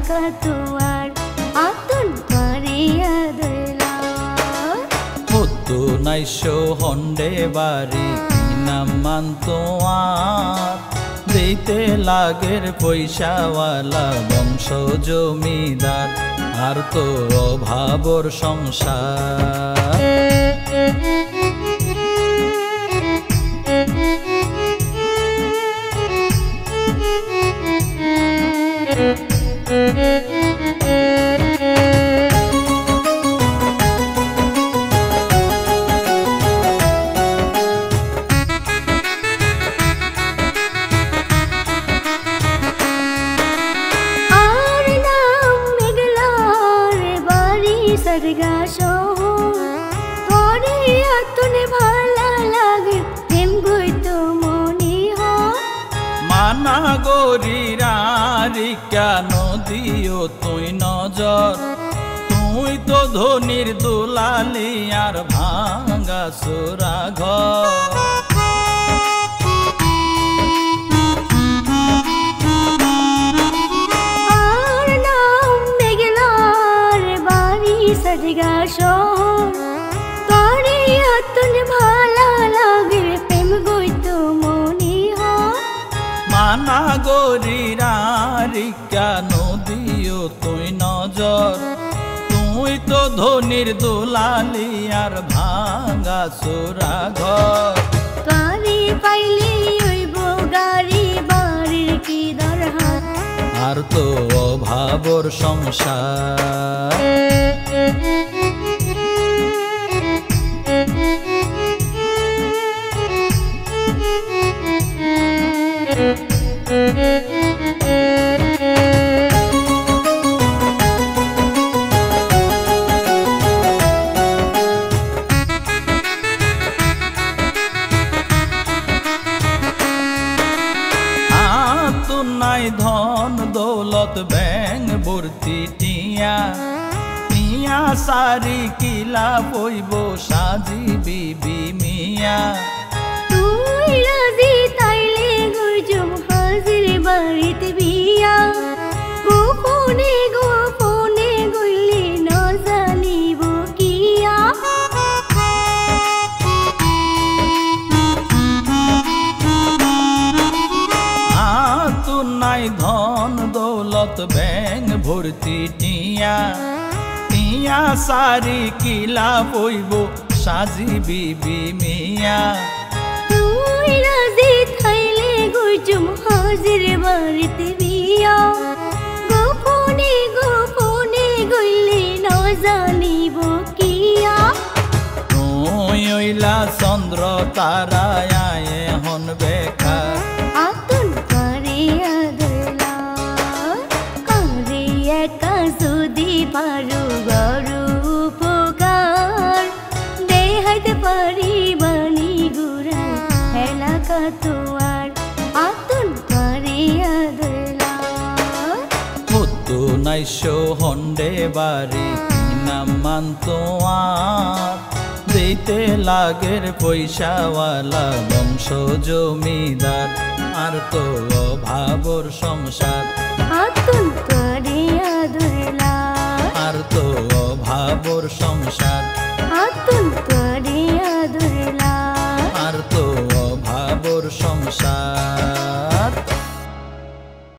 এলাকা তোমার আতন করে আদলা হতো নাইশো হন্ডে বাড়ি নাম মান তোমার দিতে লাগের পয়সাওয়ালা বংশ জমিদার আর তো অভাবর সংসার सरगा शहर तोरे आतने भाला लागे प्रेम गई तो मनी हो माना गोरीरा रिका नदियो तुई नजर तुई तो धनिर दुलाली आर भांगा सुरा घर सरगा शहर तोरे आतने भाला लागे प्रेम गई तो मनी हो माना गोरीरा रिका नदियो तुई नजर तुई तो धनिर दुलाली आर भांगा सुरा घर तोरे पाइली ओइबो गाड़ी बाड़ीर की दरहार আর তো অভাবর সংসার নাই ধন দৌলত ব্যাং ভর্তি টিয়া টিয়া সারি কিলা বইব সাজি বিবি মিয়া তুই রাজি তাইলে গুরজম হাজির বাড়িতে বিয়া গোপনে গোপনে গইলে না জানিব কিয়া নাই ধন দৌলত ব্যাং ভর্তি টিয়া টিয়া সারি কিলা বইব সাজি বিবি মিয়া তুই রাজি থাইলে গুরজম হাজির বাড়িতে বিয়া গোপনে গোপনে গইলে না জানিব কিয়া তুই ওইলা চন্দ্র তারায় হন বেকার আতন করে আদলা করে একা যদি পারো গরু উপকার দেহাইতে পারি বাণী গুড়া এলাকা তোমার আতন করে আদলা হতো নাইশো হন্ডে বাড়ি নাম মান তোমার দিতে লাগের পয়সাওয়ালা বংশ জমিদার আর তো অভাবর সংসার আতন করে আদলা আর তো অভাবর সংসার।